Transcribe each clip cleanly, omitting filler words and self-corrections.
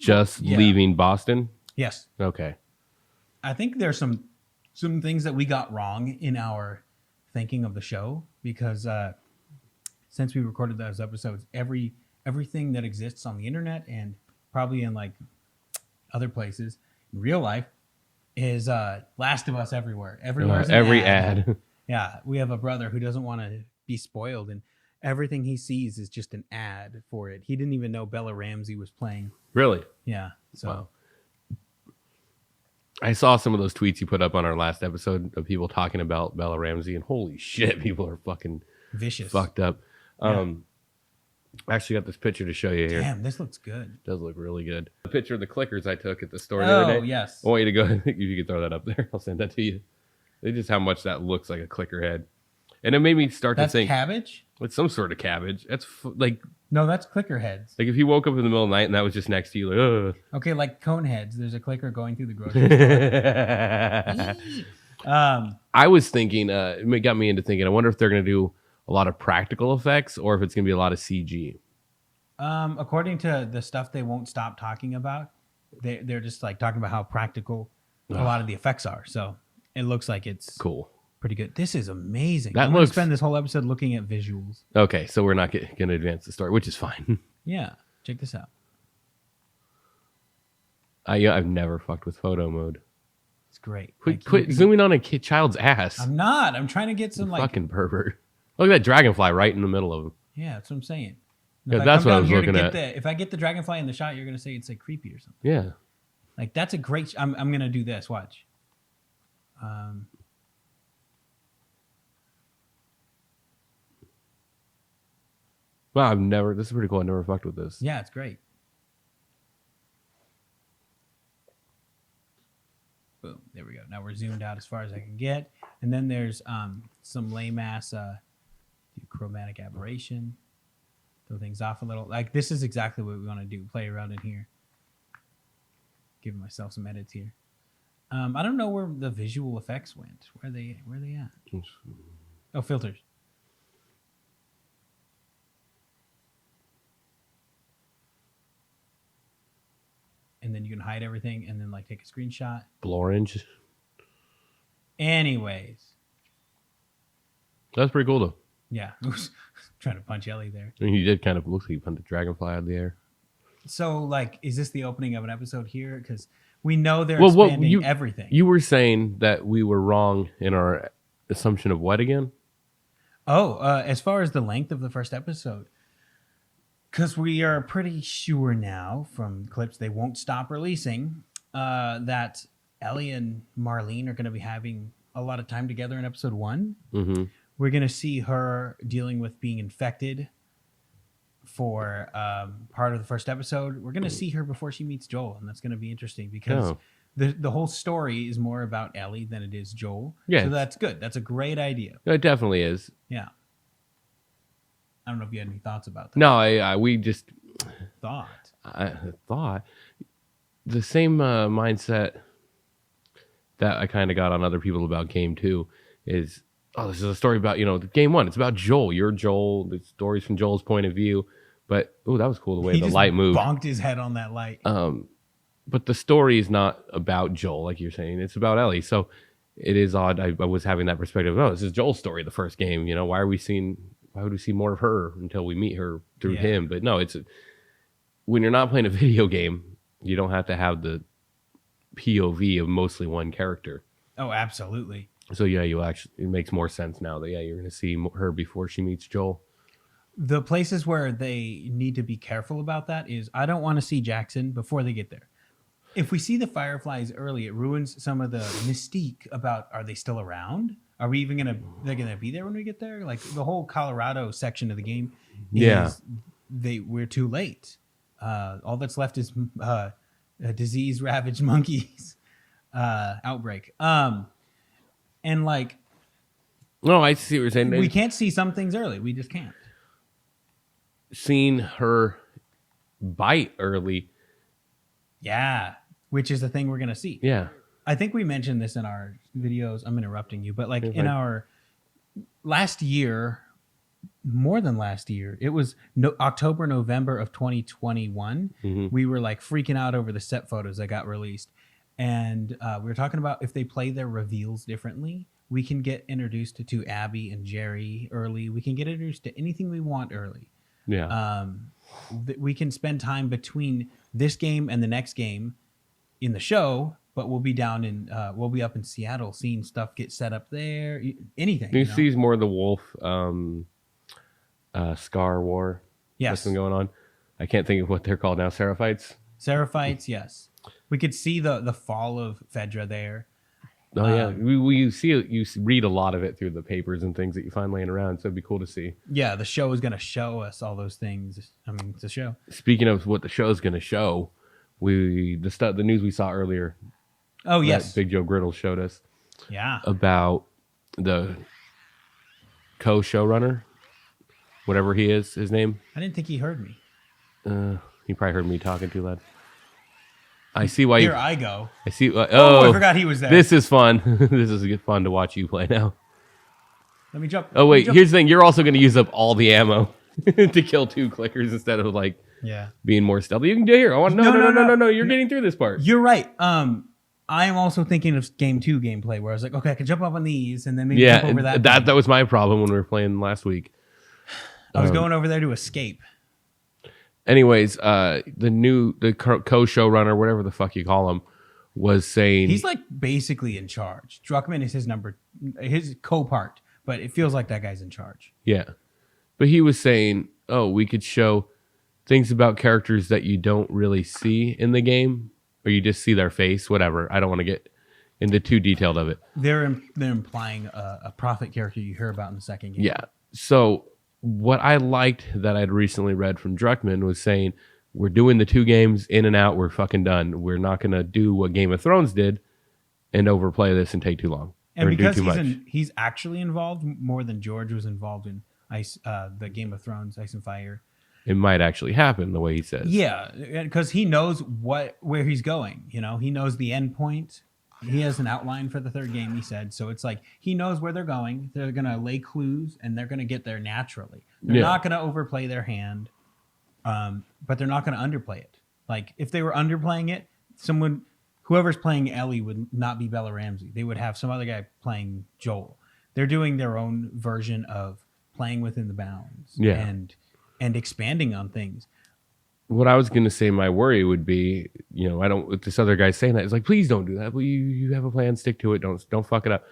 just leaving Boston? Yes. Okay. I think there's some things that we got wrong in our thinking of the show because since we recorded those episodes, everything that exists on the internet and probably in like other places in real life is Last of Us everywhere. Everywhere's an every ad. Yeah, we have a brother who doesn't want to be spoiled, and everything he sees is just an ad for it. He didn't even know Bella Ramsey was playing. Really? Yeah. So. Wow. I saw some of those tweets you put up on our last episode of people talking about Bella Ramsey, and holy shit, people are fucking vicious, fucked up. Yeah. I actually got this picture to show you here. Damn, this looks good. It does look really good. The picture of the clickers I took at the store the other day. Oh, yes. I want you to go. If you could throw that up there, I'll send that to you. It's just how much that looks like a clicker head. And it made me start to think. That's cabbage? It's some sort of cabbage. That's like. No, that's clicker heads. Like if you woke up in the middle of the night and that was just next to you, like, ugh. Okay, like cone heads. There's a clicker going through the grocery store. I was thinking, it got me into thinking, I wonder if they're going to do a lot of practical effects or if it's going to be a lot of CG. According to the stuff they won't stop talking about, they're just like talking about how practical a lot of the effects are. So it looks like it's cool. Pretty good. This is amazing. I'm going to spend this whole episode looking at visuals. Okay, so we're not going to advance the story, which is fine. Yeah, check this out. I've never fucked with photo mode. It's great. Quit zooming on a child's ass. I'm not. I'm trying to get some fucking pervert. Look at that dragonfly right in the middle of him. Yeah, that's what I'm saying. Yeah, that's what I was looking at. If I get the dragonfly in the shot, you're going to say it's like creepy or something. Yeah. Like that's a great. I'm going to do this. Watch. Wow, this is pretty cool. I never fucked with this. Yeah, it's great. Boom, there we go. Now we're zoomed out as far as I can get. And then there's some lame ass chromatic aberration. Throw things off a little. Like this is exactly what we want to do. Play around in here. Giving myself some edits here. I don't know where the visual effects went. Where are they at? Oh, filters. And then you can hide everything and then like take a screenshot. Blorange. Anyways. That's pretty cool though. Yeah. Trying to punch Ellie there. I mean, you did kind of look like you punched a dragonfly out of the air. So like, is this the opening of an episode here? Because we know they're expanding everything. You were saying that we were wrong in our assumption of what again? Oh, as far as the length of the first episode. Because we are pretty sure now from clips they won't stop releasing that Ellie and Marlene are going to be having a lot of time together in episode 1. Mm-hmm. We're going to see her dealing with being infected for part of the first episode. We're going to see her before she meets Joel, and that's going to be interesting because the whole story is more about Ellie than it is Joel. Yeah. So that's good. That's a great idea. It definitely is. Yeah. I don't know if you had any thoughts about that. No, we just thought the same mindset that I kind of got on other people about Game 2 is, this is a story about, Game 1. It's about Joel. You're Joel. The story's from Joel's point of view. But, that was cool the way the light moved. He bonked his head on that light. But the story is not about Joel, like you're saying. It's about Ellie. So it is odd. I was having that perspective. Oh, this is Joel's story, the first game. Why would we see more of her until we meet her through him? But no, when you're not playing a video game, you don't have to have the POV of mostly one character. Oh, absolutely. So it makes more sense now that you're going to see her before she meets Joel. The places where they need to be careful about that is I don't want to see Jackson before they get there. If we see the Fireflies early, it ruins some of the mystique about are they still around? Are we even they're gonna be there when we get there? Like the whole Colorado section of the game we're too late. All that's left is a disease ravaged monkeys outbreak. And like, no, I see what you're saying. We can't see some things early. We just can't. Seeing her bite early. Yeah, which is the thing we're gonna see. Yeah. I think we mentioned this in our videos. I'm interrupting you, but like in our last year, more than last year. It was October, November of 2021. We were like freaking out over the set photos that got released. And we were talking about if they play their reveals differently, we can get introduced to Abby and Jerry early. We can get introduced to anything we want early. Yeah. We can spend time between this game and the next game in the show, but we'll be we'll be up in Seattle seeing stuff get set up there. Anything. You see more of the Wolf Scar War. Yes. That's been going on. I can't think of what they're called now. Seraphites? Seraphites, yes. We could see the fall of Fedra there. Oh, yeah. We see it. You read a lot of it through the papers and things that you find laying around. So it'd be cool to see. Yeah, the show is going to show us all those things. I mean, it's a show. Speaking of what the show is going to show, the news we saw earlier. Oh, yes. Big Joe Griddle showed us. Yeah. About the co-showrunner, whatever he is, his name. I didn't think he heard me. He probably heard me talking too loud. I see why. Here I go. I see. Oh, I forgot he was there. This is fun. This is fun to watch you play now. Let me jump. Oh wait, here's the thing. You're also going to use up all the ammo to kill 2 clickers instead of being more stealthy. You can do here. I want no. You're getting through this part. You're right. I am also thinking of game 2 gameplay where I was like, okay, I can jump up on these and then maybe jump over that. That was my problem when we were playing last week. I was going over there to escape. Anyways, the co-showrunner, whatever the fuck you call him, was saying he's like basically in charge. Druckmann is his co-part, but it feels like that guy's in charge. Yeah, but he was saying, oh, we could show things about characters that you don't really see in the game, or you just see their face, whatever. I don't want to get into too detailed of it. They're implying a prophet character you hear about in the second game. Yeah. So what I liked that I'd recently read from Druckmann was saying, we're doing the 2 games in and out. We're fucking done. We're not going to do what Game of Thrones did and overplay this and take too long. And because he's actually involved more than George was involved in the Game of Thrones, Ice and Fire. It might actually happen the way he says. Yeah, because he knows where he's going. You know, he knows the end point. He has an outline for the 3rd game, he said. So it's like he knows where they're going. They're going to lay clues, and they're going to get there naturally. They're not going to overplay their hand, but they're not going to underplay it. Like, if they were underplaying it, whoever's playing Ellie would not be Bella Ramsey. They would have some other guy playing Joel. They're doing their own version of playing within the bounds and expanding on things. What I was going to say, my worry would be, with this other guy saying that, it's like, please don't do that. Well, you have a plan, stick to it. Don't fuck it up.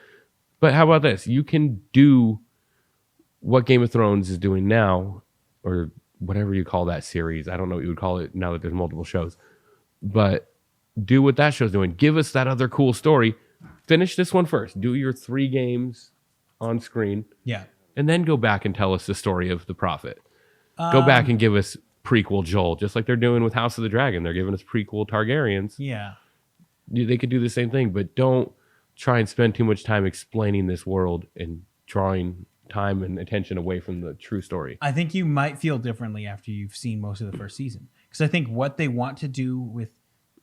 But how about this? You can do what Game of Thrones is doing now, or whatever you call that series. I don't know what you would call it now that there's multiple shows. But do what that show's doing. Give us that other cool story. Finish this one first. Do your 3 games on screen. Yeah. And then go back and tell us the story of the prophet. Go back and give us prequel Joel, just like they're doing with House of the Dragon. They're giving us prequel Targaryens. Yeah. They could do the same thing, but don't try and spend too much time explaining this world and drawing time and attention away from the true story. I think you might feel differently after you've seen most of the first season. Because I think what they want to do with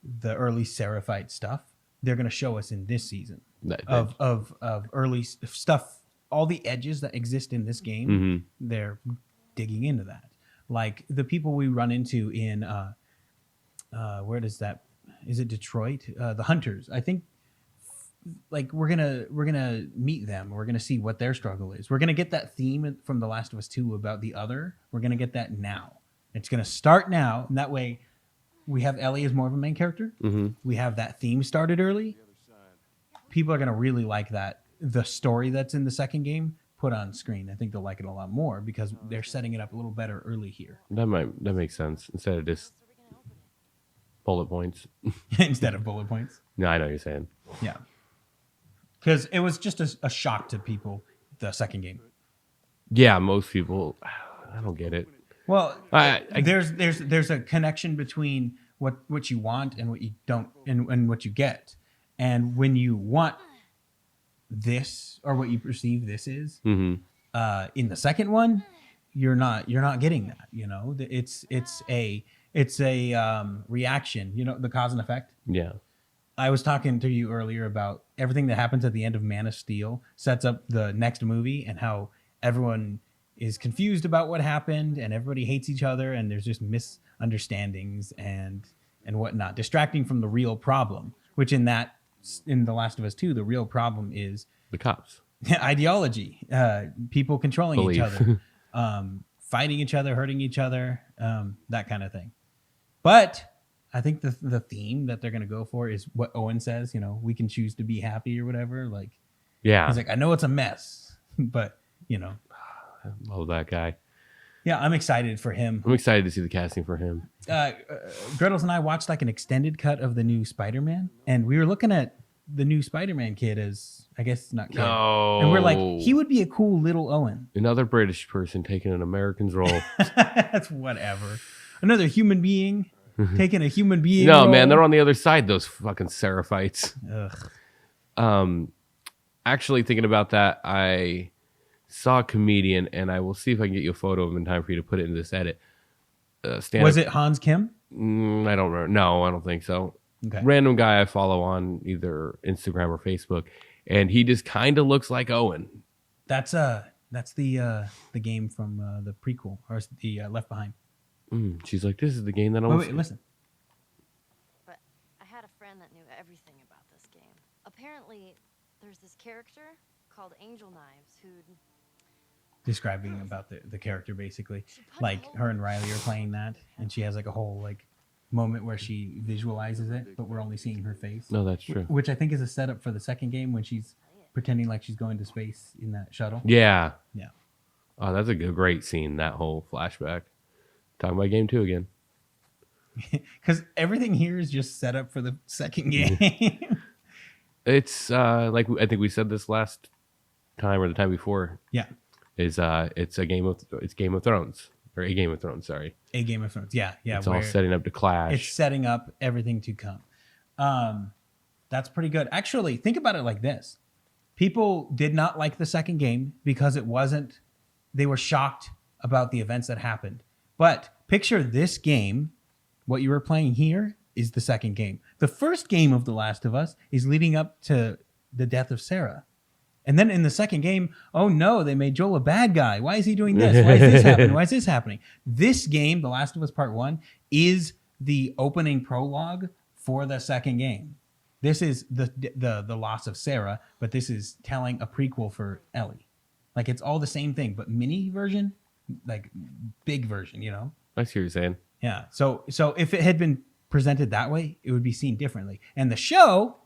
the early Seraphite stuff, they're going to show us in this season. Of early stuff, all the edges that exist in this game, they're digging into that. Like the people we run into in where does that, is it Detroit? The Hunters. I think like we're gonna meet them. We're gonna see what their struggle is. We're gonna get that theme from The Last of Us 2 about the other. We're gonna get that now. It's gonna start now, and that way we have Ellie as more of a main character. We have that theme started early. People are gonna really like that. The story that's in the second game put on screen. I think they'll like it a lot more because they're setting it up a little better early here. That makes sense instead of just bullet points. Instead of bullet points. No, I know what you're saying. Yeah, because it was just a shock to people the second game. Yeah, most people. I don't get it. Well, there's a connection between what you want and what you don't and what you get, and when you want this or what you perceive this is in the second one, you're not getting that. You know, it's a reaction. You know, the cause and effect. Yeah. I was talking to you earlier about everything that happens at the end of Man of Steel sets up the next movie and how everyone is confused about what happened, and everybody hates each other, and there's just misunderstandings and whatnot, distracting from the real problem. Which in The Last of Us 2, the real problem is The cops. ideology, people controlling each Belief. other, fighting each other, hurting each other, that kind of thing. But I think the theme that they're going to go for is what Owen says, we can choose to be happy or whatever. Like, Yeah. he's like, I know it's a mess, but, I love that guy. yeah, I'm excited for him. I'm excited to see the casting for him. Gretel's and I watched like an extended cut of the new Spider-Man, and we were looking at the new Spider-Man kid as, I guess, not kid. No. And we're like, he would be a cool little Owen. Another British person taking an American's role. That's whatever. Another human being taking a human being. No, role. man, they're on the other side, those fucking Seraphites. Ugh. Actually, thinking about that, I saw a comedian, and I will see if I can get you a photo of him in time for you to put it in this edit. Was it Hans Kim? I don't remember. No, I don't think so. Okay. Random guy I follow on either Instagram or Facebook, and he just kind of looks like Owen. That's the game from the prequel, or the Left Behind. She's like, this is the game that I Wait, listen. But I had a friend that knew everything about this game. Apparently, there's this character called Angel Knives who'd... Describing about the character, basically. Like, her and Riley are playing that, and she has like a whole like moment where she visualizes it, but we're only seeing her face. No, that's true. Which I think is a setup for the second game when she's pretending like she's going to space in that shuttle. Yeah. Yeah. Oh, that's a great scene, that whole flashback. Talking about game 2 again. Because everything here is just set up for the second game. It's like I think we said this last time or the time before. Yeah. It's Game of Thrones, or a Game of Thrones. Sorry, A Game of Thrones. Yeah, yeah. it's all setting up to clash. It's setting up everything to come. That's pretty good. Actually, think about it like this: people did not like the second game because it wasn't. They were shocked about the events that happened. But picture this game. What you were playing here is the second game. The first game of The Last of Us is leading up to the death of Sarah. And then in the second game, oh no, they made Joel a bad guy. Why is he doing this? Why is this happening? Why is this happening? This game, The Last of Us Part 1, is the opening prologue for the second game. This is the loss of Sarah, but this is telling a prequel for Ellie. Like, it's all the same thing, but mini version, like big version, I see what you're saying. Yeah. So if it had been presented that way, it would be seen differently. And the show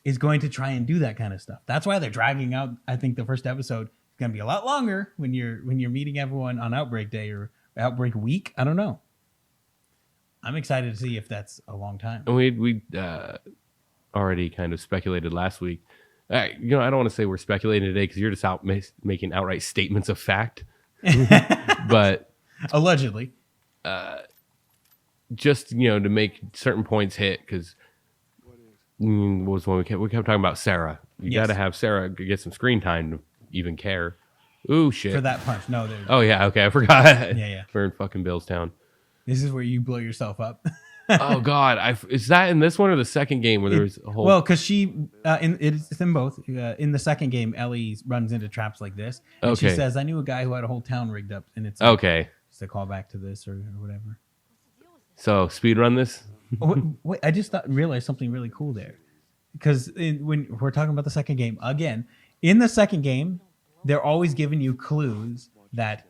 is going to try and do that kind of stuff. That's why they're dragging out. I think the first episode is going to be a lot longer when you're meeting everyone on Outbreak Day or Outbreak Week. I don't know. I'm excited to see if that's a long time. And we already kind of speculated last week. I don't want to say we're speculating today because you're just out making outright statements of fact. But allegedly, just to make certain points hit, because was when we kept talking about Sarah. You got to have Sarah get some screen time to even care. Ooh, shit. For that punch. No, oh, yeah. Okay. I forgot. Yeah. We're in fucking Billstown. This is where you blow yourself up. Oh, God. Is that in this one or the second game where there was a whole... Well, because it's in both. In the second game, Ellie runs into traps like this. And she says, I knew a guy who had a whole town rigged up. And it's like, okay. It's a callback to this or whatever. So, speedrun this? Wait, I just realized something really cool there. Because when we're talking about the second game, again, in the second game, they're always giving you clues that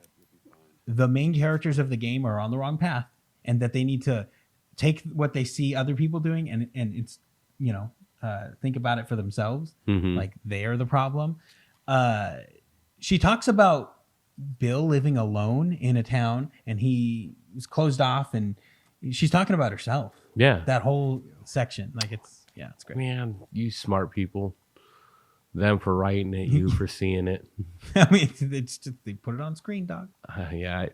the main characters of the game are on the wrong path and that they need to take what they see other people doing and it's, think about it for themselves. Mm-hmm. Like they're the problem. She talks about Bill living alone in a town and he was closed off and she's talking about herself. Yeah. That whole section. Like it's great. Man, you smart people. Them for writing it, you for seeing it. I mean, it's just, they put it on screen, dog. Yeah.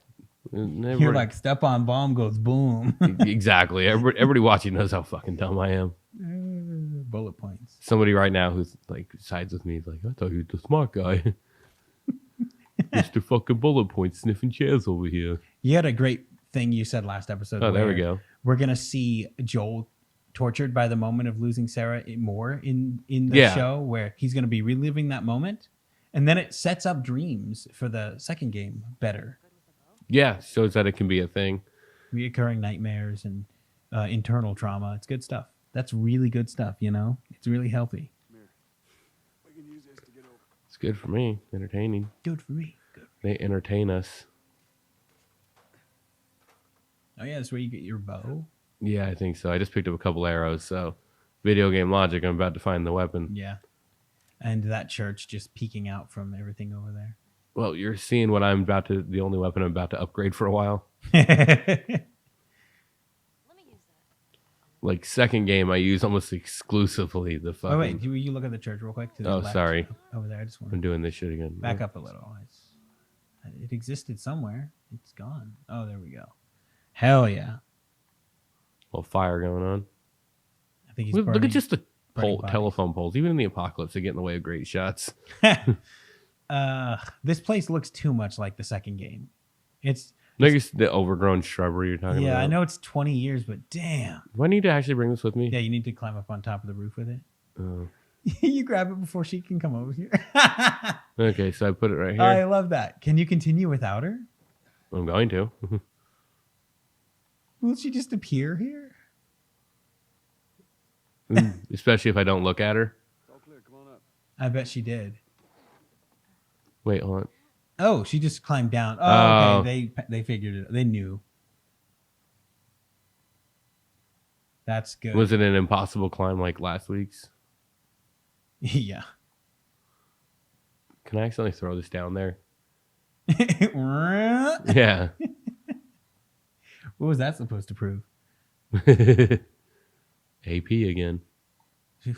You're like, step on bomb goes boom. Exactly. Everybody watching knows how fucking dumb I am. Bullet points. Somebody right now who's like sides with me is like, I thought you were the smart guy. Mr. fucking bullet points sniffing chairs over here. You had a great thing you said last episode. Oh, there we go. We're gonna see Joel tortured by the moment of losing Sarah more in the show, where he's gonna be reliving that moment. And then it sets up dreams for the second game better. Yeah, shows that it can be a thing. Reoccurring nightmares and internal trauma. It's good stuff. That's really good stuff, you know? It's really healthy. It's good for me. Entertaining. Good for me. Good. They entertain us. Oh, yeah, that's where you get your bow. Yeah, I think so. I just picked up a couple arrows, so video game logic, I'm about to find the weapon. Yeah. And that church just peeking out from everything over there. Well, you're seeing what the only weapon I'm about to upgrade for a while. Let me use that. Like second game, I use almost exclusively the fucking... Oh, wait, you look at the church real quick? To the Oh, left, sorry. over there, I just want I'm to doing this shit again. back up a little. It existed somewhere. It's gone. Oh, there we go. Hell yeah. Well, fire going on. I think he's Look burning, at just the burning bodies. telephone poles. Even in the apocalypse, they get in the way of great shots. This place looks too much like the second game. It's Like it's the overgrown shrubbery you're talking about. yeah, I know it's 20 years, but damn. Do I need to actually bring this with me? Yeah, you need to climb up on top of the roof with it. Oh. You grab it before she can come over here. Okay, so I put it right here. I love that. Can you continue without her? I'm going to. Will she just appear here? Especially if I don't look at her. It's all clear. Come on up. I bet she did. Wait, hold on. Oh, she just climbed down. Oh, Oh. okay. They figured it. They knew. That's good. Was it an impossible climb like last week's? Yeah. Can I accidentally throw this down there? What Yeah. was that supposed to prove? AP again.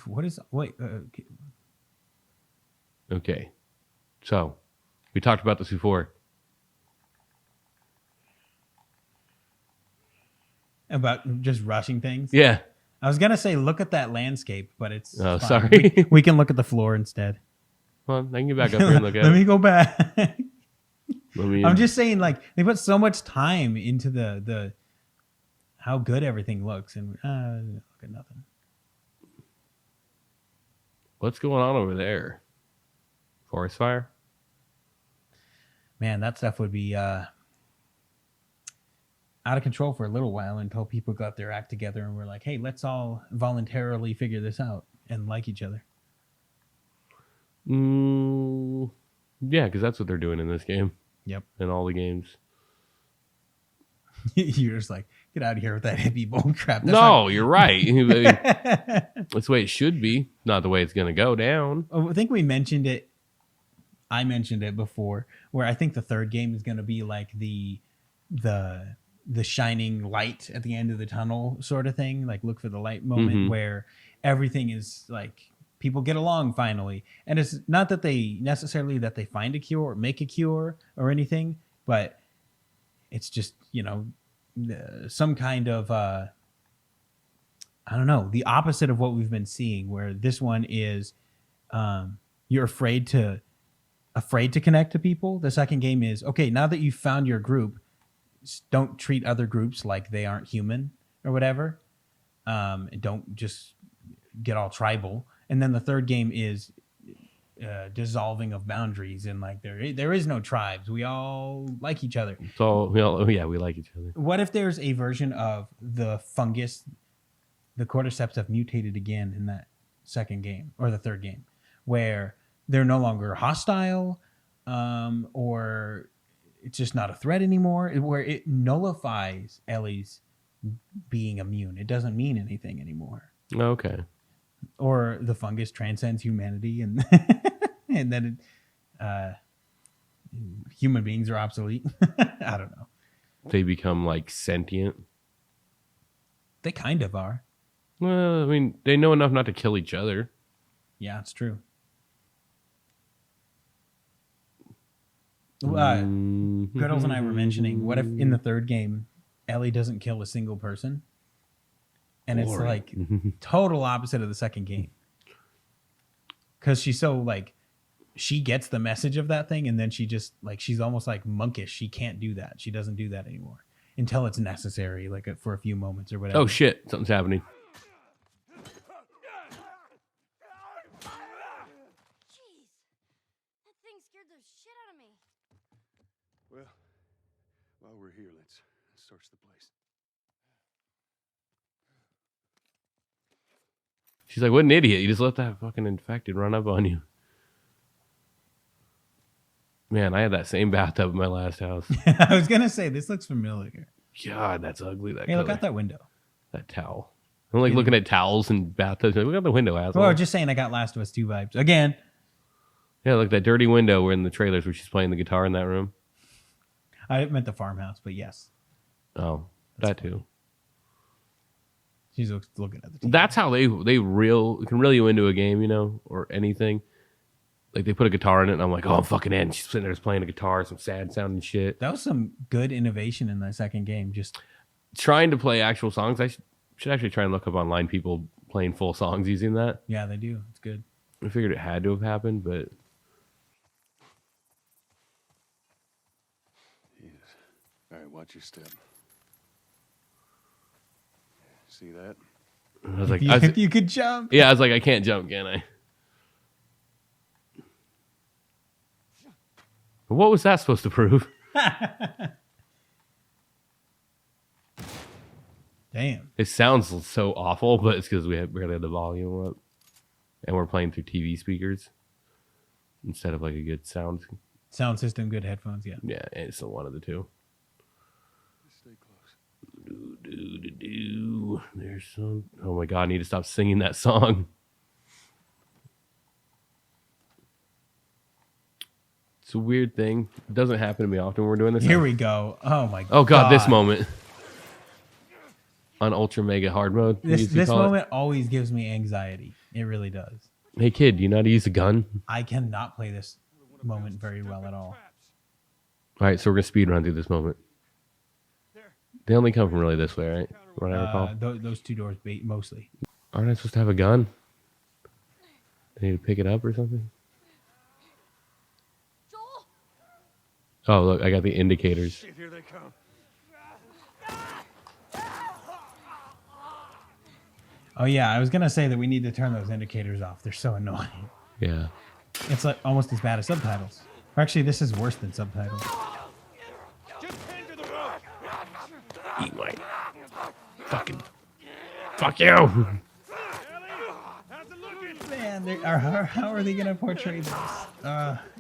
What is? Wait. Okay. So, we talked about this before. About just rushing things. Yeah. I was gonna say look at that landscape, but it's Oh, fine. sorry. We can look at the floor instead. Well, I can get back up here and look at Let it. me go back. Let me- I'm just saying, like they put so much time into the how good everything looks, and look at nothing. What's going on over there? Forest fire? Man, that stuff would be out of control for a little while until people got their act together and were like, hey, let's all voluntarily figure this out and like each other. Yeah, because that's what they're doing in this game. Yep. In all the games. You're just like, get out of here with that hippie bull crap. That's No, you're right. not- That's the way it should be, not the way it's going to go down. I think we mentioned it. I mentioned it before, where I think the third game is going to be like the shining light at the end of the tunnel sort of thing. Like look for the light moment where everything is like people get along finally. And it's not that they necessarily that they find a cure or make a cure or anything, but it's just, you know, some kind of I don't know, the opposite of what we've been seeing, where this one is you're afraid to connect to people. The second game is, okay, now that you've found your group, don't treat other groups like they aren't human or whatever. Don't just get all tribal. And then the third game is dissolving of boundaries, and like there is no tribes. We all like each other. So, we like each other. What if there's a version of the fungus, the cordyceps have mutated again in that second game or the third game, where they're no longer hostile, or it's just not a threat anymore, where it nullifies Ellie's being immune. It doesn't mean anything anymore. Okay. Or the fungus transcends humanity, and and then human beings are obsolete. I don't know. They become like sentient. They kind of are. Well, I mean, they know enough not to kill each other. Yeah, it's true. Griddles and I were mentioning, what if in the third game, Ellie doesn't kill a single person? And it's Boring. like total opposite of the second game. Because she's so like, she gets the message of that thing, and then she just like, she's almost like monkish. She can't do that. She doesn't do that anymore until it's necessary, like for a few moments or whatever. Oh, shit. Something's happening. Jeez, that While we're here, let's search the place. She's like, what an idiot. You just let that fucking infected run up on you. Man, I had that same bathtub in my last house. I was going to say, this looks familiar. God, that's ugly. That Hey, color. look out that window. That towel. I don't like looking at towels and bathtubs. Look out the window, asshole. Well, just saying I got Last of Us 2 vibes. Again. Yeah, look, that dirty window where in the trailers where she's playing the guitar in that room. I meant the farmhouse, but yes. Oh, that too. She's looking at the TV. That's how they can reel you into a game, you know, or anything. Like they put a guitar in it, and I'm like, oh, I'm fucking in. She's sitting there just playing a guitar, some sad sounding shit. That was some good innovation in the second game. Just trying to play actual songs. I should actually try and look up online people playing full songs using that. yeah, they do. It's good. I figured it had to have happened, but Jesus. All right, watch your step. See that? I was like, If you could jump. yeah, I was like, I can't jump, can I? What was that supposed to prove? Damn. It sounds so awful, but it's because we barely had the volume up, and we're playing through TV speakers instead of like a good sound. Sound system, good headphones. Yeah. Yeah, it's still one of the two. Stay close. Do. There's some. Oh my god, I need to stop singing that song. It's a weird thing. It doesn't happen to me often when we're doing this. Here we go. Oh my god. Oh god, this moment. On ultra mega hard mode. This moment always gives me anxiety. It really does. Hey kid, do you know how to use a gun? I cannot play this moment very well at all. Alright, so we're gonna speed run through this moment. They only come from really this way, right? What I recall. Those two doors mostly. Aren't I supposed to have a gun? I need to pick it up or something? Joel! Oh, look, I got the indicators. Shit, here they come. Oh yeah, I was gonna say that we need to turn those indicators off. They're so annoying. Yeah. It's like almost as bad as subtitles. Or actually, this is worse than subtitles. Just hang to the rope. Eat my fucking. Fuck you! How's it looking? Man, how are they gonna portray this?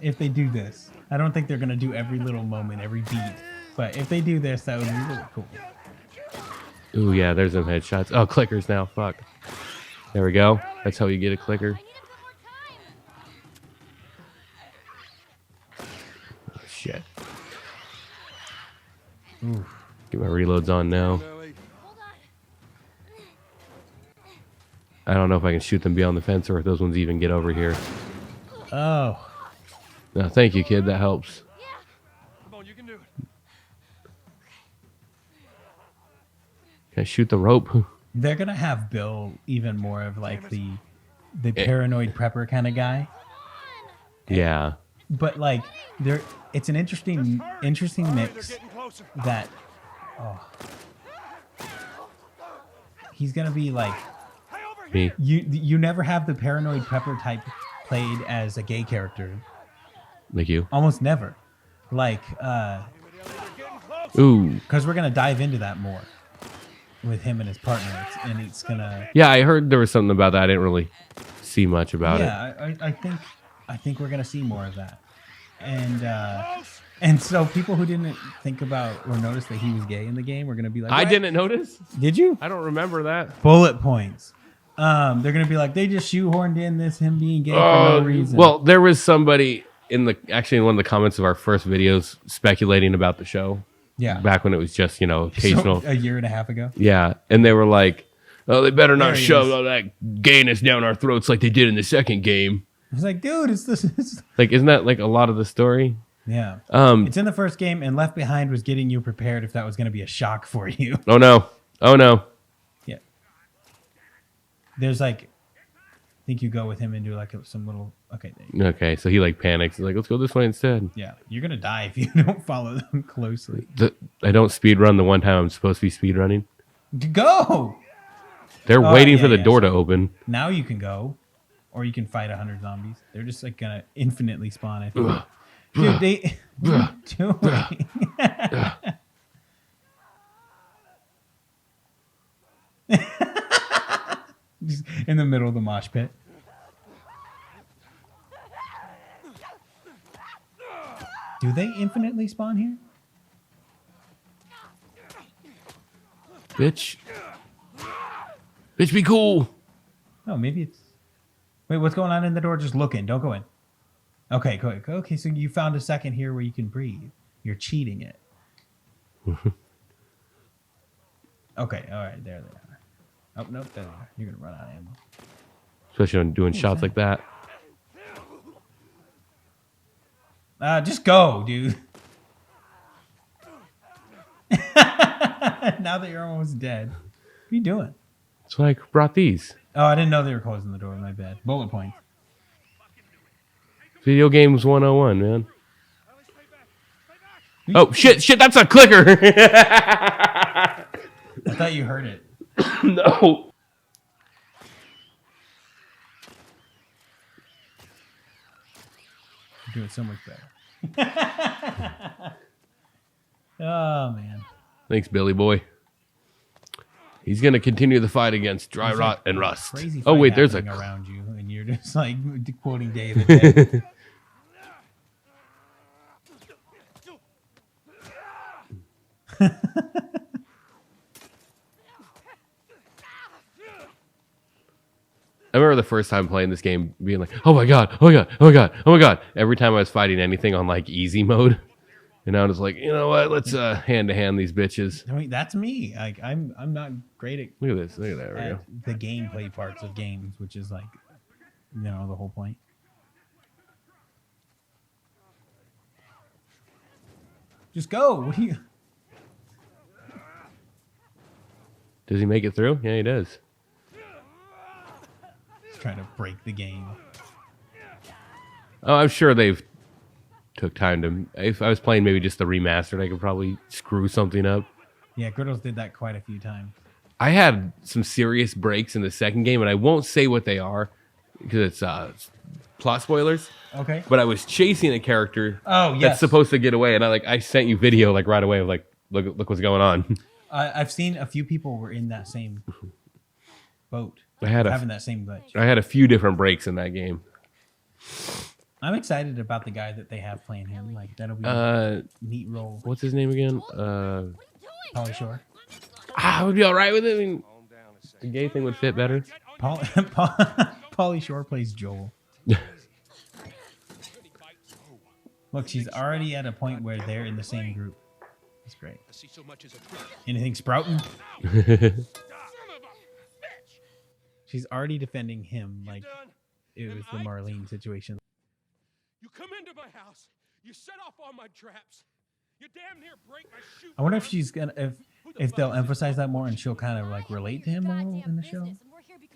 If they do this, I don't think they're gonna do every little moment, every beat. But if they do this, that would be really cool. Ooh, yeah, there's some headshots. Oh, clickers now. Fuck. There we go. That's how you get a clicker. I need a bit more time. Oh, shit. Ooh. Get my reloads on now. Ellie, Hold on. I don't know if I can shoot them beyond the fence or if those ones even get over here. Oh, No, thank you, kid. That helps. come on, you can do it. Can I shoot the rope? they're gonna have Bill even more of like the paranoid prepper kind of guy. Yeah. But like, it's an interesting They're mix getting closer. that. Oh, he's gonna be like. Hey, over here. Me. You never have the paranoid prepper type played as a gay character. Like you. Almost never. Like, They're getting close. Ooh. because we're gonna dive into that more with him and his partner, and it's gonna. Yeah, I heard there was something about that. I didn't really see much about it. Yeah, I think we're gonna see more of that, and so people who didn't think about or notice that he was gay in the game are gonna be like, I "What? didn't notice. Did you?" I don't remember that. Bullet points. They're gonna be like, they just shoehorned in him being gay for no reason. Well, there was somebody in one of the comments of our first videos speculating about the show. yeah, Back when it was just, occasional. So, a year and a half ago. Yeah. And they were like, oh, they better There not he shove is. all that gayness down our throats like they did in the second game. I was like, dude, it's this. Like, isn't that like a lot of the story? Yeah. Um, It's in the first game, and Left Behind was getting you prepared if that was going to be a shock for you. Oh, no. Oh, no. Yeah. There's like, I think you go with him and do like some little. Okay. Okay. So he like panics. He's like, let's go this way instead. Yeah. You're going to die if you don't follow them closely. I don't speed run the one time I'm supposed to be speed running. Go! They're Oh, waiting yeah, for the yeah, door so- to open. Now you can go, or you can fight 100 zombies. They're just like going to infinitely spawn, I think. Dude, they. What are you doing? In the middle of the mosh pit. Do they infinitely spawn here? Bitch. Bitch, be cool. Oh, maybe it's... Wait, what's going on in the door? Just look in. Don't go in. Okay, go ahead. Okay, so you found a second here where you can breathe. You're cheating it. Okay, all right. There they are. Oh, nope. There they are. You're going to run out of ammo. Especially on doing shots like that. Just go, dude. Now that you're almost dead. What are you doing? That's why I brought these. Oh, I didn't know they were closing the door. My bad. Bullet points. Video games 101, man. Oh, shit, that's a clicker. I thought you heard it. No. You're doing so much better. Oh, man. Thanks, Billy boy. He's going to continue the fight against dry rot and rust. Crazy Oh, fight wait, there's a... happening around you, and you're just like quoting David. I remember the first time playing this game being like, oh my god, oh my god, oh my god, oh my god. Every time I was fighting anything on like easy mode. And I was like, you know what? Let's hand to hand these bitches. I mean, that's me. Like, I'm not great at Look at this. Look at that. There we go. the gameplay parts of games, which is like, you know, the whole point. Just go. What do you? Does he make it through? Yeah, he does. He's trying to break the game. Oh, I'm sure they've took time to... If I was playing maybe just the remastered, I could probably screw something up. Yeah, Griddles did that quite a few times. I had some serious breaks in the second game, and I won't say what they are because it's plot spoilers. Okay. But I was chasing a character Oh, yes. that's supposed to get away, and I sent you video like right away of like, look what's going on. I've seen a few people were in that same boat. Having that same glitch. I had a few different breaks in that game. I'm excited about the guy that they have playing him. Like, that'll be a neat role. What's his name again? Pauly Shore. I would be all right with it. I mean, the gay thing would fit better. Pauly Shore plays Joel. Look, she's already at a point where they're in the same group. That's great. Anything sprouting? She's already defending him like it was the Marlene situation. You come into my house. You set off all my traps. You damn near break my shoe. I wonder if she's gonna if they'll emphasize that more and she'll kind of like relate to him more in the show.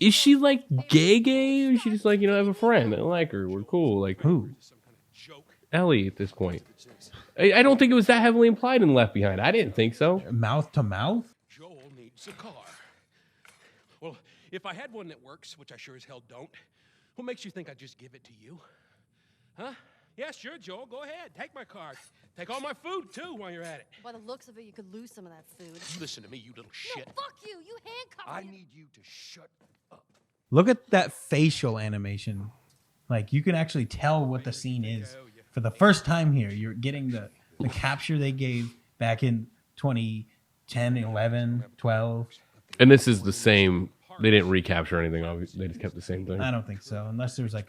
Is she like gay? Or is she just like, I have a friend. I like her. We're cool. Like Who? Ellie at this point. I don't think it was that heavily implied in Left Behind. I didn't think so. Mouth to mouth? Joel needs a car. Well, if I had one that works, which I sure as hell don't, what makes you think I'd just give it to you? Huh? Yeah, sure, Joel. Go ahead. Take my car. Take all my food, too, while you're at it. By the looks of it, you could lose some of that food. Listen to me, you little shit. No, fuck you. You handcuffed I me. need you to shut up. Look at that facial animation. Like, you can actually tell what the scene is. For the first time here, you're getting the capture they gave back in 2010, 11, 12. And this is the same. They didn't recapture anything. Obviously, they just kept the same thing. I don't think so, unless there's like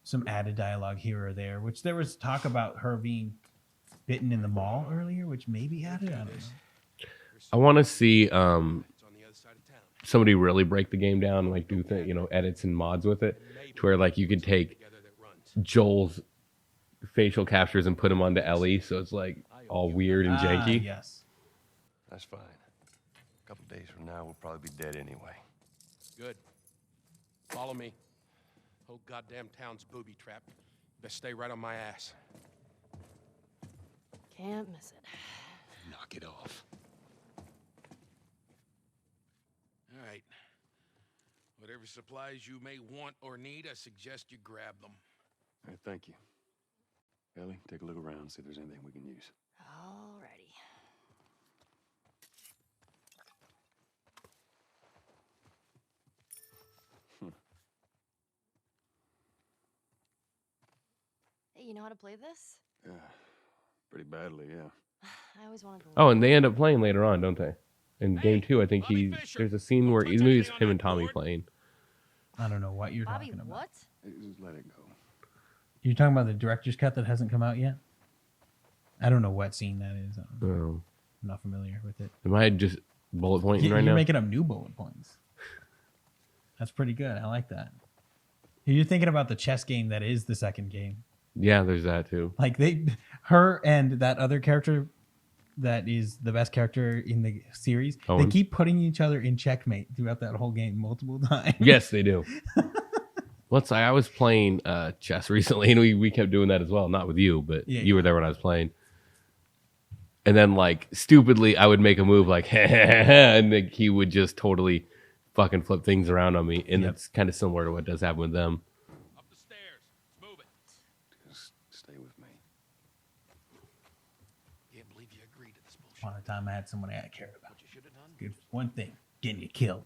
some added dialogue here or there, which there was talk about her being bitten in the mall earlier, which maybe added. I don't know. I want to see somebody really break the game down and like do edits and mods with it, to where like you could take Joel's facial captures and put them onto Ellie, so it's like all weird and janky. Yes. That's fine. A couple days from now, we'll probably be dead anyway. Good. Follow me. Whole goddamn town's booby trap. Best stay right on my ass. Can't miss it. Knock it off. All right. Whatever supplies you may want or need, I suggest you grab them. All right, thank you. Ellie, take a look around, see if there's anything we can use. Alrighty. You know how to play this? Yeah, pretty badly, yeah. I always wanted to. Oh, and they end up playing later on, don't they? In game 2, I think Bobby Fischer, there's a scene don't where touch maybe it's anything on him that and Tommy board. playing. I don't know what you're Bobby, talking about. what? Hey, just let it go. You're talking about the director's cut that hasn't come out yet? I don't know what scene that is. I'm not familiar with it. Am I just bullet pointing right You're now? making up new bullet points. That's pretty good. I like that. You're thinking about the chess game that is the second game. Yeah, there's that too. Like her and that other character that is the best character in the series, Owen. they keep putting each other in checkmate throughout that whole game multiple times. Yes, they do. I was playing chess recently, and we kept doing that as well. Not with you, but Yeah, you were there when I was playing. And then, like, stupidly, I would make a move like, and like, he would just totally fucking flip things around on me. And Yep. that's kind of similar to what does happen with them. Up the stairs. Let's move it. Just stay with me. Can't believe you agreed to this bullshit. One time I had someone I cared about. What you should have done. Good one thing, getting you killed.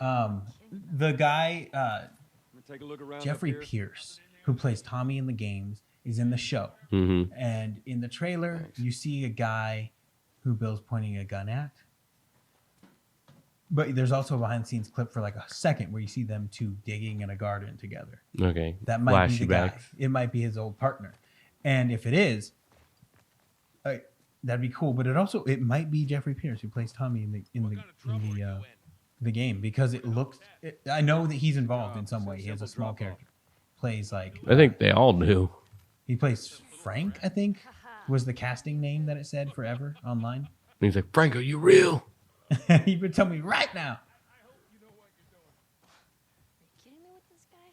The guy Let me take a look around. Jeffrey up here. Pierce, who plays Tommy in the games, is in the show. Mm-hmm. And in the trailer, you see a guy who Bill's pointing a gun at. But there's also a behind the scenes clip for like a second where you see them two digging in a garden together. Okay. That might be the guy. Flashbacks. It might be his old partner. And if it is, that'd be cool. But it might be Jeffrey Pierce who plays Tommy the game, because it looks. I know that he's involved in some way. He has a small character. Plays like I think they all knew. he plays Frank. I think was the casting name that it said forever online. And he's like, Franco, you real? He would tell me right now. Are you kidding me with this guy?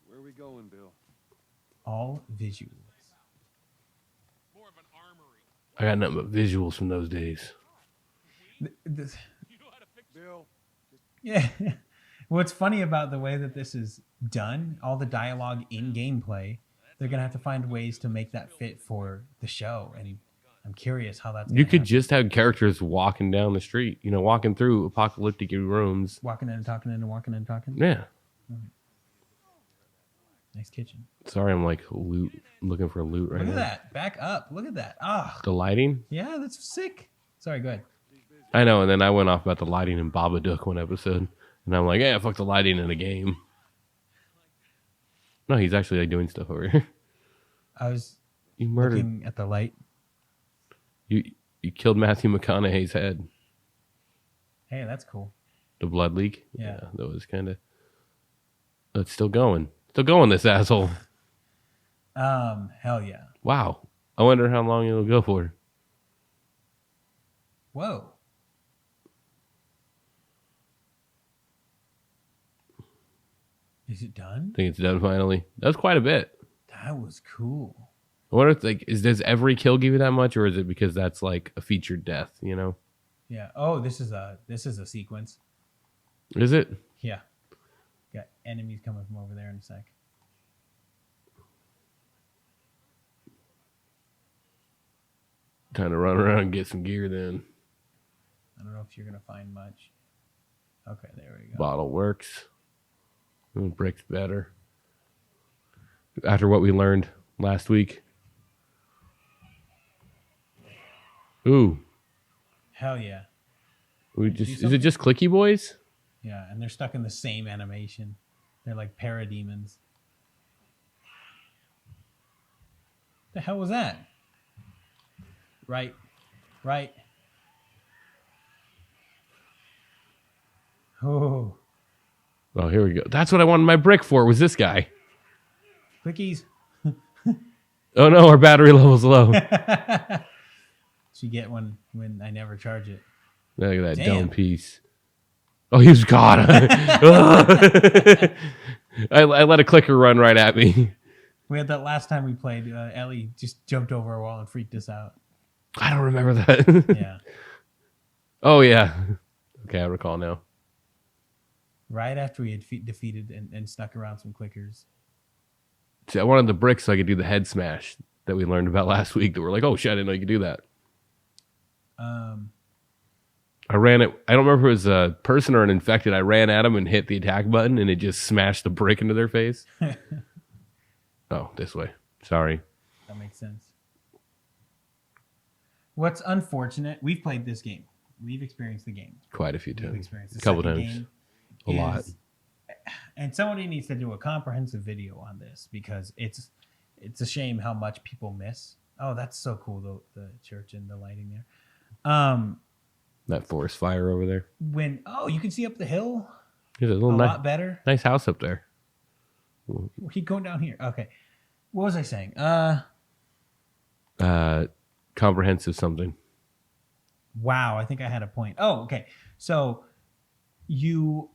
Where are we going, Bill? All visuals. More of an armory. I got nothing but visuals from those days. This, You know how to fix it. Bill. yeah. What's funny about the way that this is done, all the dialogue in gameplay, they're gonna have to find ways to make that fit for the show, and I'm curious how that's. You could just have characters walking down the street, walking through apocalyptic rooms. walking in and talking and walking and talking. Yeah. Nice kitchen. Sorry, I'm like looking for loot right Look at now. that. Back up. Look at that. Ah, The lighting? yeah, that's sick. Sorry, go ahead. I know, and then I went off about the lighting in Babadook one episode, and I'm like, yeah, fuck the lighting in the game. No, he's actually like doing stuff over here. I was You murdered. looking at the light. You killed Matthew McConaughey's head. Hey, that's cool. The blood leak. Yeah. That was kind of. It's still going. Still going. This asshole. Hell yeah. Wow. I wonder how long it'll go for. Whoa. Is it done? I think it's done finally. That was quite a bit. That was cool. I wonder if does every kill give you that much, or is it because that's like a featured death? Yeah. Oh, this is a sequence. Is it? Yeah. Got enemies coming from over there in a sec. Time to run around and get some gear then. I don't know if you're gonna find much. Okay, there we go. Bottle works. Brick's better. After what we learned last week. Ooh. Hell yeah. Is it just clicky boys? Yeah, and they're stuck in the same animation. They're like parademons. The hell was that? Right. Oh, Oh, here we go. That's what I wanted my brick for, was this guy. clickies. Oh no, our battery level's low. So you get one when I never charge it. Look at that Damn. dome piece. Oh, he's got it. I let a clicker run right at me. We had that last time we played. Ellie just jumped over a wall and freaked us out. I don't remember that. Yeah. Oh, yeah. Okay, I recall now. Right after we had defeated and snuck around some clickers. See, I wanted the brick so I could do the head smash that we learned about last week. That we're like, oh shit, I didn't know you could do that. I ran it. I don't remember if it was a person or an infected. I ran at him and hit the attack button, and it just smashed the brick into their face. Oh, this way. Sorry. That makes sense. What's unfortunate, we've played this game. We've experienced the game. Quite a few We've times. experienced the A couple second times. game A lot. And somebody needs to do a comprehensive video on this because it's a shame how much people miss. Oh, that's so cool, the church and the lighting there. That forest fire over there. You can see up the hill There's a a little lot better. nice house up there. Keep going down here. Okay. What was I saying? Comprehensive something. Wow, I think I had a point. Oh, okay. So you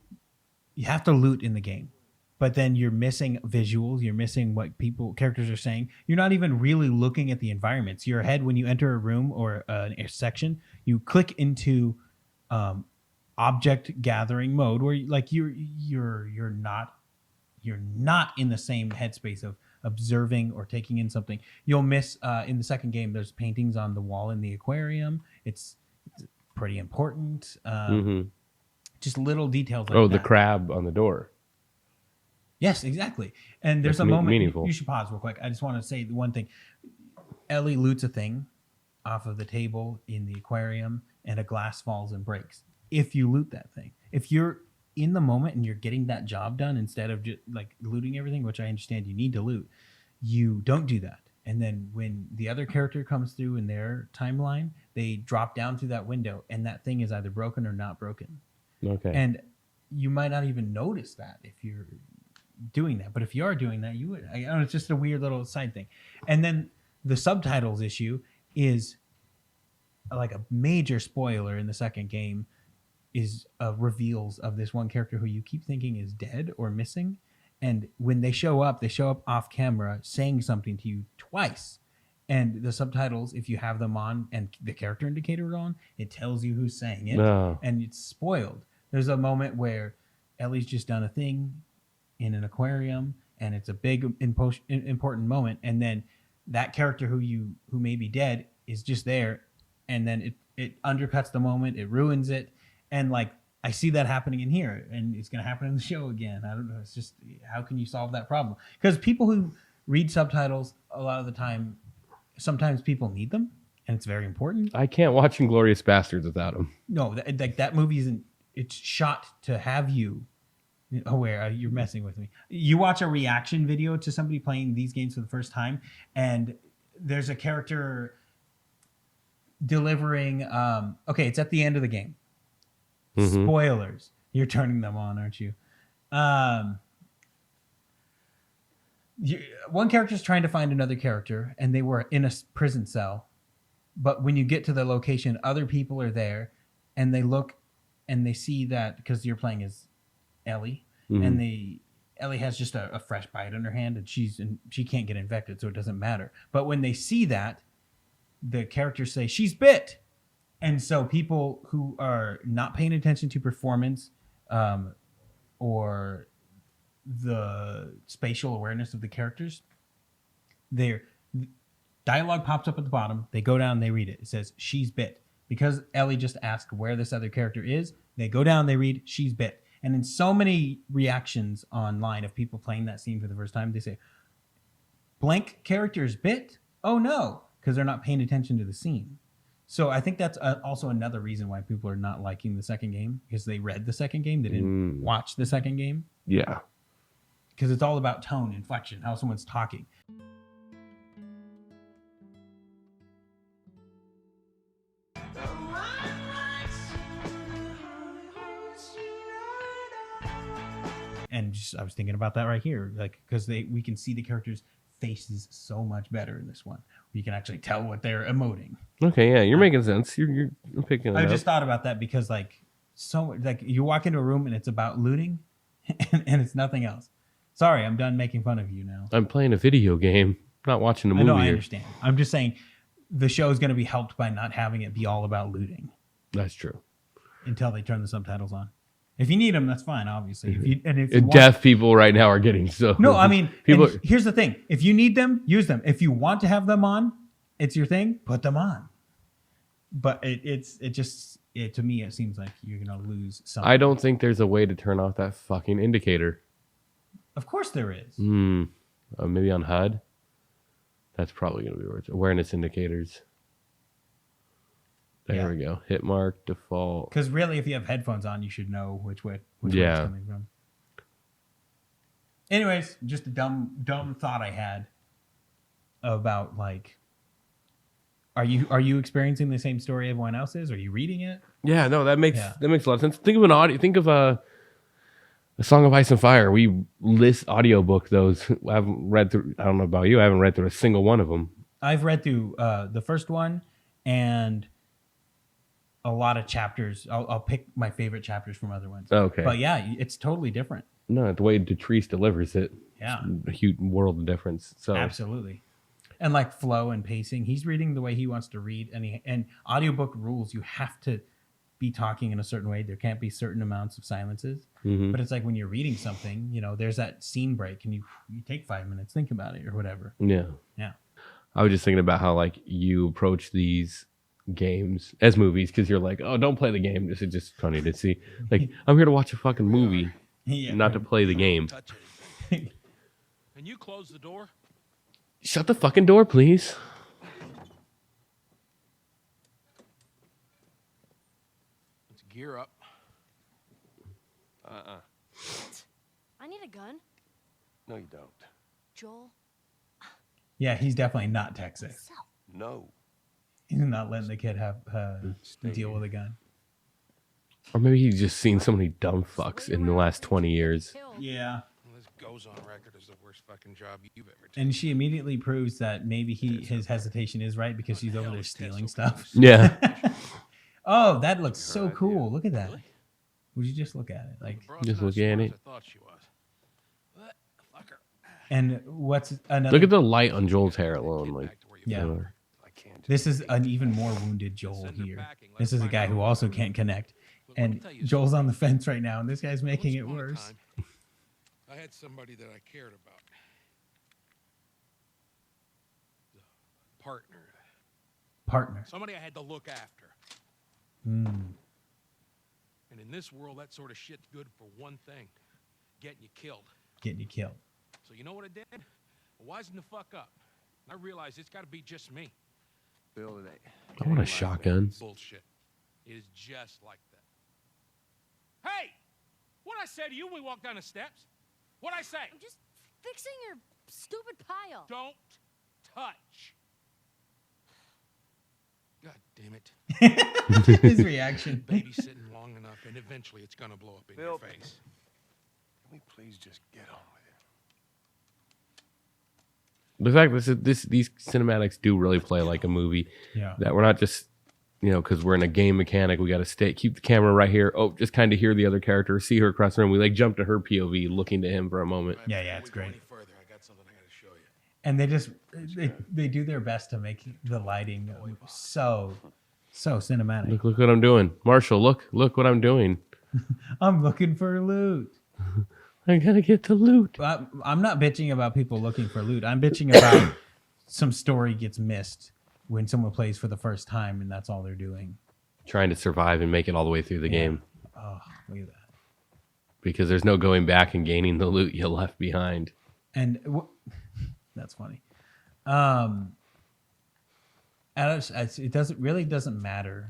have to loot in the game, but then you're missing visuals. You're missing what characters are saying. You're not even really looking at the environments. Your head, when you enter a room or a section, you click into object gathering mode, where you're not in the same headspace of observing or taking in something. You'll miss in the second game. There's paintings on the wall in the aquarium. It's pretty important. Just little details like that. The crab on the door. Yes, exactly. And there's That's a moment. meaningful. You should pause real quick. I just want to say the one thing. Ellie loots a thing off of the table in the aquarium, and a glass falls and breaks. If you loot that thing, if you're in the moment and you're getting that job done instead of just like looting everything, which I understand you need to loot, you don't do that. And then when the other character comes through in their timeline, they drop down through that window, and that thing is either broken or not broken. Okay. And you might not even notice that if you're doing that. But if you are doing that, you would. I know it's just a weird little side thing. And then the subtitles issue is like a major spoiler in the second game is reveals of this one character who you keep thinking is dead or missing. And when they show up off camera saying something to you twice. And the subtitles, if you have them on and the character indicator on, it tells you who's saying it. No. And it's spoiled. There's a moment where Ellie's just done a thing in an aquarium, and it's a big important moment. And then that character who may be dead is just there, and then it undercuts the moment, it ruins it. And like I see that happening in here, and it's going to happen in the show again. I don't know. It's just, how can you solve that problem? Because people who read subtitles a lot of the time, sometimes people need them, and it's very important. I can't watch Inglourious Bastards without him. No, that movie isn't. It's shot to have you aware. You're messing with me. You watch a reaction video to somebody playing these games for the first time, and there's a character delivering. Okay, it's at the end of the game. Mm-hmm. Spoilers. You're turning them on, aren't you? One character's trying to find another character, and they were in a prison cell. But when you get to the location, other people are there, and they look, and they see that because you're playing as Ellie, and Ellie has just a fresh bite on her hand, and she can't get infected, so it doesn't matter. But when they see that, the characters say she's bit. And so people who are not paying attention to performance or the spatial awareness of the characters, their dialogue pops up at the bottom. They go down, they read it. It says, she's bit. Because Ellie just asked where this other character is, they go down, they read, she's bit. And in so many reactions online of people playing that scene for the first time, they say, blank character's bit? Oh no, because they're not paying attention to the scene. So I think that's also another reason why people are not liking the second game, because they read the second game. They didn't watch the second game. Yeah. Because it's all about tone, inflection, how someone's talking. And just, I was thinking about that right here, like, because we can see the characters' faces so much better in this one. You can actually tell what they're emoting. Okay, yeah, you're making sense. You're picking it up. I just thought about that because, like, you walk into a room and it's about looting, and it's nothing else. Sorry, I'm done making fun of you now. I'm playing a video game, not watching a movie. I know, I understand. I'm just saying the show is going to be helped by not having it be all about looting. That's true. Until they turn the subtitles on. If you need them, that's fine, obviously. Deaf people right now are getting so. No, I mean, people. Here's the thing: if you need them, use them. If you want to have them on, it's your thing. Put them on. But to me, it seems like you're gonna lose something. I don't think there's a way to turn off that fucking indicator. Of course there is. Maybe on HUD. That's probably going to be where it's awareness indicators. There we go. Hit mark, default. Because really, if you have headphones on, you should know which way it's coming from. Anyways, just a dumb thought I had about like, are you experiencing the same story everyone else is? Are you reading it? Yeah, no, that makes a lot of sense. Think of an audio. Think of a Song of Ice and Fire. We list audiobook those. I haven't read through. I don't know about you. I haven't read through a single one of them. I've read through the first one and a lot of chapters. I'll pick my favorite chapters from other ones. Okay, but yeah, it's totally different. No, the way Detrice delivers it. Yeah, a huge world of difference. So absolutely. And like flow and pacing, he's reading the way he wants to read, and audiobook rules. You have to be talking in a certain way. There can't be certain amounts of silences. Mm-hmm. But it's like when you're reading something, there's that scene break, and you take 5 minutes, think about it or whatever. Yeah. I was just thinking about how like you approach these games as movies because you're like, oh, don't play the game. This is just funny to see. Like, I'm here to watch a fucking movie, not to play the game. Can you close the door? Shut the fucking door, please. Let's gear up. I need a gun. No, you don't. Joel. Yeah, he's definitely not Texas. No. He's not letting the kid have deal with a gun. Or maybe he's just seen so many dumb fucks in the last 20 years. Yeah. This goes on record as the worst fucking job you've ever done. And she immediately proves that maybe his hesitation is right because she's over there stealing stuff. Yeah. Oh, that looks so cool. Look at that. Would you just look at it? Like, just look at it. I thought she was. What? Fuck her. And what's another? Look at the light on Joel's hair alone. Like, yeah. This is an even more wounded Joel here. This is a guy who also can't connect. And Joel's on the fence right now, and this guy's making it worse. I had somebody that I cared about. Partner. Somebody I had to look after. Mm. And in this world, that sort of shit's good for one thing. Getting you killed. Getting you killed. So you know what I did? I wisened the fuck up. I realized it's got to be just me. Bill, I want a shotgun. Bullshit. It is just like that. Hey! What'd I say to you when we walked down the steps? What'd I say? I'm just fixing your stupid pile. Don't touch. God damn it. His reaction. Babysitting long enough, and eventually it's gonna blow up in your face. Can we please just get on with it? The fact that these cinematics do really play like a movie. Yeah. That we're not just, because we're in a game mechanic, we got to keep the camera right here. Oh, just kind of hear the other character, see her across the room. We like jump to her POV, looking to him for a moment. Yeah, it's great. Further, I got something I gotta show you. And they do their best to make the lighting so cinematic. Look what I'm doing, Marshall. Look what I'm doing. I'm looking for loot. I gotta get to loot. I'm not bitching about people looking for loot. I'm bitching about some story gets missed when someone plays for the first time and that's all they're doing. Trying to survive and make it all the way through the game. Oh, look at that. Because there's no going back and gaining the loot you left behind. And that's funny. It doesn't matter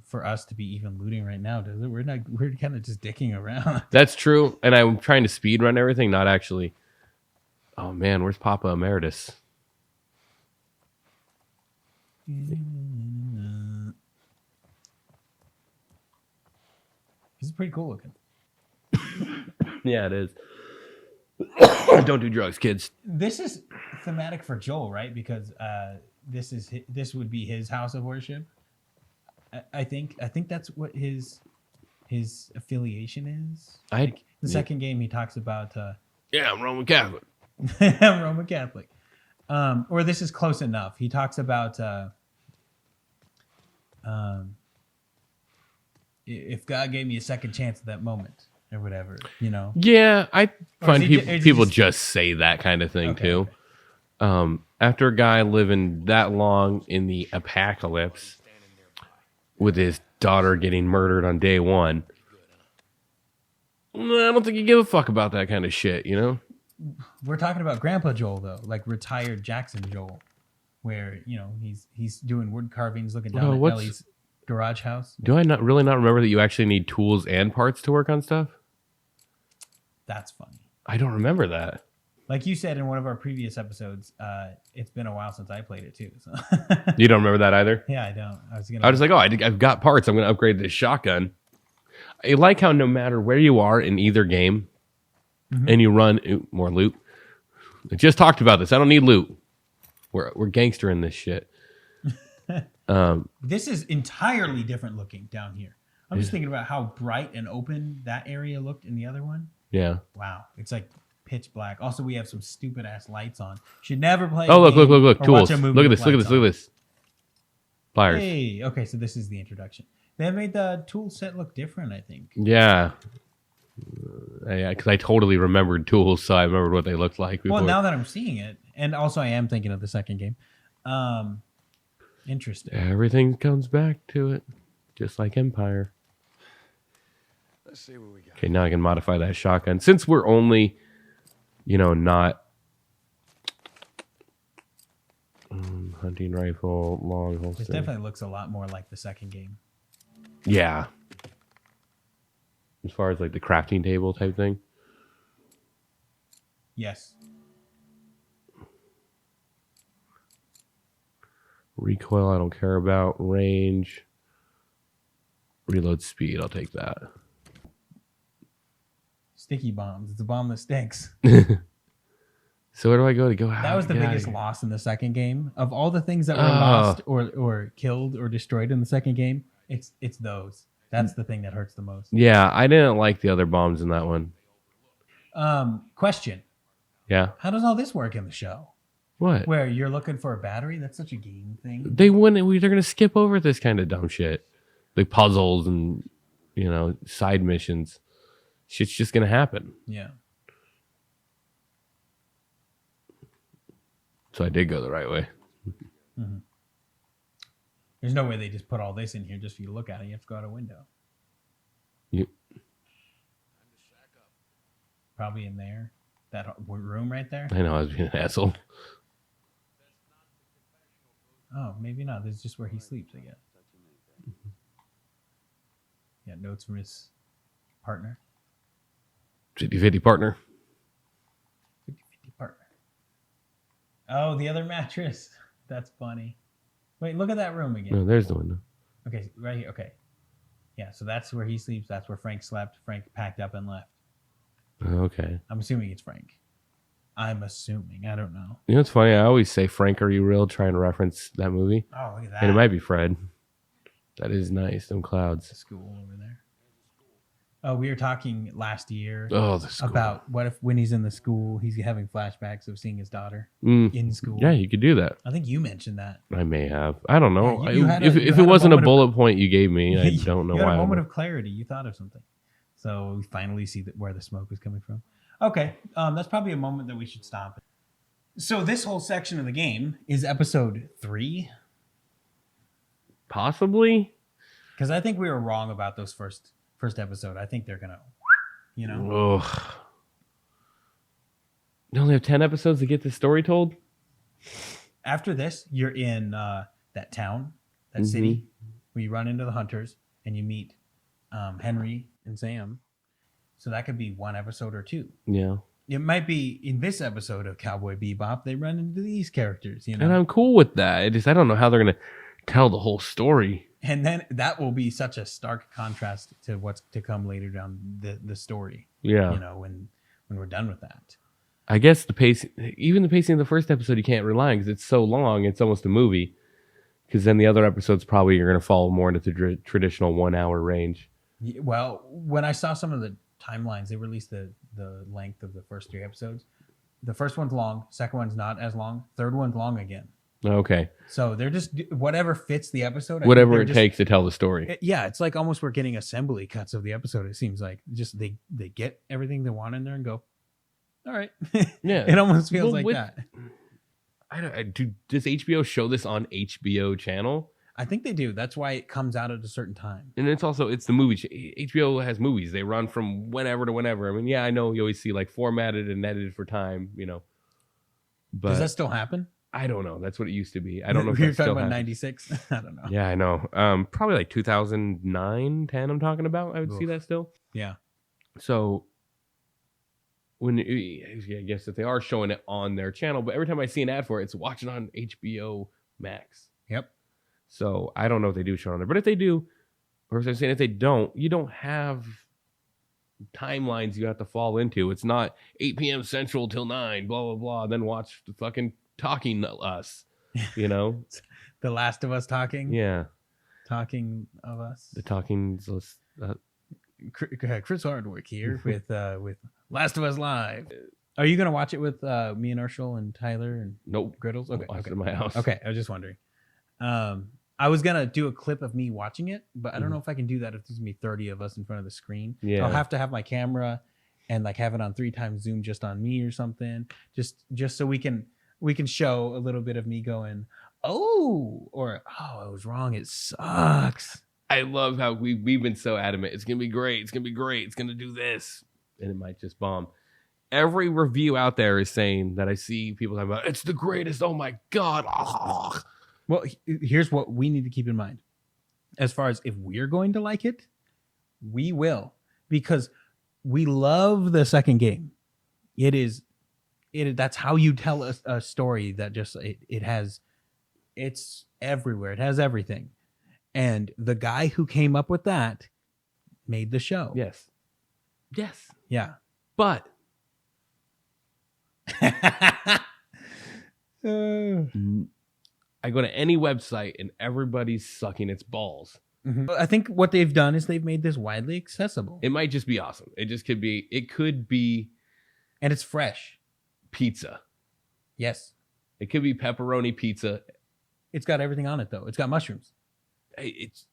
for us to be even looting right now, does it? We're kind of just dicking around. That's true. And I'm trying to speed run everything, not actually. Oh man, where's Papa Emeritus? This is pretty cool looking. Yeah, it is. Don't do drugs, kids. This is thematic for Joel, right? Because this would be his house of worship. I think that's what his affiliation is. The second game he talks about. Yeah, I'm Roman Catholic. I'm Roman Catholic. Or this is close enough. He talks about if God gave me a second chance at that moment or whatever, Yeah, I find people just say that kind of thing too. After a guy living that long in the apocalypse with his daughter getting murdered on day one, I don't think you give a fuck about that kind of shit, we're talking about Grandpa Joel though, like retired Jackson Joel, where he's doing wood carvings, looking down at Ellie's garage house. Do I not remember that you actually need tools and parts to work on stuff? That's funny. I don't remember that. Like you said in one of our previous episodes, it's been a while since I played it too. So. You don't remember that either? Yeah, I don't. I was like, I've got parts. I'm going to upgrade this shotgun. I like how no matter where you are in either game, and you run more loot. I just talked about this. I don't need loot. We're gangster in this shit. This is entirely different looking down here. I'm just thinking about how bright and open that area looked in the other one. Yeah. Wow, it's like pitch black. Also, we have some stupid ass lights on. Should never play. Oh, look! Tools. Look at this. Pliers. Hey, okay, so this is the introduction. They have made the tool set look different, I think. Yeah. Yeah, because I totally remembered tools, so I remembered what they looked like before. Well, now that I'm seeing it, and also I am thinking of the second game. Interesting. Everything comes back to it, just like Empire. Let's see what we got. Okay, now I can modify that shotgun. Since we're only, not hunting rifle, long holster. This definitely looks a lot more like the second game. Yeah. As far as like the crafting table type thing. Yes. Recoil, I don't care about. Range. Reload speed, I'll take that. Sticky bombs. It's a bomb that sticks. So where do I go to go out? That was the biggest loss in the second game. Of all the things that were lost or killed or destroyed in the second game, it's those. That's the thing that hurts the most. Yeah, I didn't like the other bombs in that one. Question. Yeah. How does all this work in the show? What? Where you're looking for a battery? That's such a game thing. They wouldn't. They're gonna skip over this kind of dumb shit, like puzzles and side missions. Shit's just gonna happen. Yeah. So I did go the right way. Mm-hmm. There's no way they just put all this in here just for you to look at it. You have to go out a window. You. Probably in there. That room right there. I know I was being an asshole. Oh, maybe not. This is just where he sleeps, I guess. Yeah, notes from his partner. 50-50 partner. 50-50 partner. Oh, the other mattress. That's funny. Wait, look at that room again. No, there's the window. Okay, right here. Okay. Yeah, so that's where he sleeps. That's where Frank slept. Frank packed up and left. Okay. I'm assuming it's Frank. I'm assuming. I don't know. You know what's funny? I always say Frank, are you real? Trying to reference that movie. Oh, look at that. And it might be Fred. That is nice. Them clouds. The school over there. Oh, we were talking last year Oh, the school. about what if when he's in the school, he's having flashbacks of seeing his daughter in school. Yeah, you could do that. I think you mentioned that. I may have. I don't know. Yeah, if it wasn't a bullet point you gave me, I don't know you had why. a moment of clarity. You thought of something. So we finally see where the smoke is coming from. Okay, that's probably a moment that we should stop. So this whole section of the game is episode 3. Possibly. Because I think we were wrong about those first episode. I think they're gonna, Ugh. You only have 10 episodes to get this story told? After this, you're in that town, that city, where you run into the hunters and you meet Henry and Sam. So that could be 1 episode or 2. Yeah. It might be in this episode of Cowboy Bebop, they run into these characters, And I'm cool with that. I don't know how they're going to tell the whole story. And then that will be such a stark contrast to what's to come later down the story. Yeah. When we're done with that. I guess the pacing of the first episode, you can't rely on because it's so long. It's almost a movie. Because then the other episodes probably you're going to fall more into the traditional 1 hour range. Well, when I saw some of the timelines, they released the length of the first 3 episodes. The first one's long, second one's not as long, third one's long again. Okay. So they're just whatever fits the episode. Whatever it takes to tell the story. Yeah, it's like almost we're getting assembly cuts of the episode. It seems like just they get everything they want in there and go, all right. Yeah. It almost feels like that. Does HBO show this on HBO channel? I think they do. That's why it comes out at a certain time. And it's the movie. HBO has movies. They run from whenever to whenever. I mean, yeah, I know you always see like formatted and edited for time, But Does that still happen? I don't know. That's what it used to be. I don't know if You're that's talking still about happens. 96. I don't know. Yeah, I know. Probably like 2009, 10 I'm talking about. I would see that still. Yeah. So I guess if they are showing it on their channel, but every time I see an ad for it, it's watching on HBO Max. Yep. So I don't know if they do show it on there, but if they do, or if I'm saying if they don't, you don't have timelines you have to fall into. It's not 8 p.m. Central till 9, blah, blah, blah. Then watch the fucking Talking Us, The Last of Us talking. Yeah. Talking of Us. The Talking. Chris Hardwick here with Last of Us Live. Are you gonna watch it with me and Urshel and Tyler and Nope. Griddles? Okay. Watch it in my house. Okay. I was just wondering. I was gonna do a clip of me watching it, but I don't know if I can do that if there's gonna be 30 of us in front of the screen. Yeah. I'll have to have my camera and like have it on 3 times zoom just on me or something. Just so we can show a little bit of me going, oh, or oh, I was wrong. It sucks. I love how we've been so adamant. It's gonna be great. It's gonna be great. It's gonna do this, and it might just bomb. Every review out there is saying that I see people talking about it's the greatest. Oh my god. Oh. Well, here's what we need to keep in mind. As far as if we're going to like it, we will, because we love the second game. That's how you tell a story that just it's everywhere. It has everything. And the guy who came up with that made the show. Yes. Yeah. But I go to any website and everybody's sucking its balls. Mm-hmm. I think what they've done is they've made this widely accessible. It might just be awesome. It could be And it's fresh. pizza. Yes. It could be pepperoni pizza. It's got everything on it, though. It's got mushrooms. It's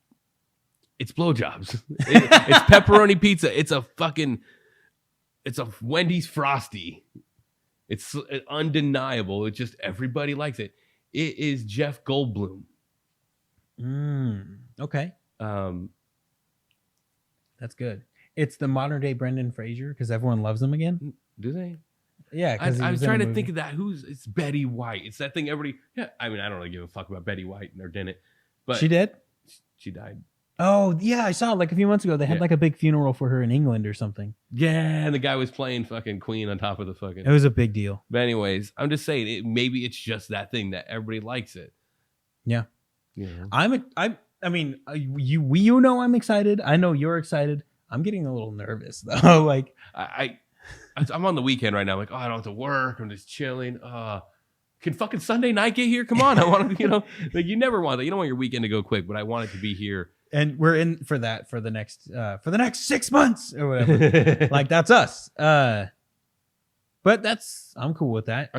blowjobs. It's pepperoni pizza. It's a Wendy's Frosty. It's undeniable. It's just everybody likes it. It is Jeff Goldblum. Okay. Um, That's good. It's the modern day Brendan Fraser because everyone loves him again. do they? Yeah. I was trying to think of that. It's Betty White. It's that thing everybody. Yeah. I mean, I don't really give a fuck about Betty White or didn't. But she did? She died. Oh, yeah. I saw it like a few months ago. They had Yeah. like a big funeral for her in England or something. Yeah, and the guy was playing fucking Queen on top of the fucking. It was a big deal. But anyways, I'm just saying, maybe it's just that thing that everybody likes it. Yeah. Yeah. I mean, you know I'm excited. I know you're excited. I'm getting a little nervous though. Like I'm on the weekend right now. Like, oh, I don't have to work. I'm just chilling. Can fucking Sunday night get here? Come on. I want to, like you never want that. You don't want your weekend to go quick, but I want it to be here. and we're in for that for the next 6 months or whatever. Like that's us. But I'm cool with that.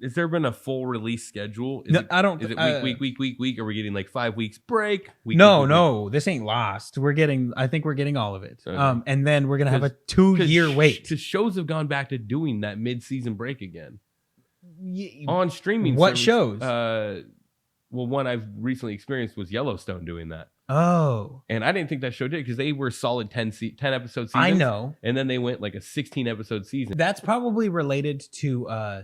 Has there been a full release schedule? I don't. Is it week? Are we getting like 5 weeks break? No, this ain't lost. I think we're getting all of it. Okay. And then we're gonna have a 2-year wait. Because shows have gone back to doing that mid-season break again on streaming. What service. shows? Well, one I've recently experienced was Yellowstone doing that. Oh, And I didn't think that show did because they were solid 10 episode seasons. I know. And then they went like a 16 episode season. That's probably related to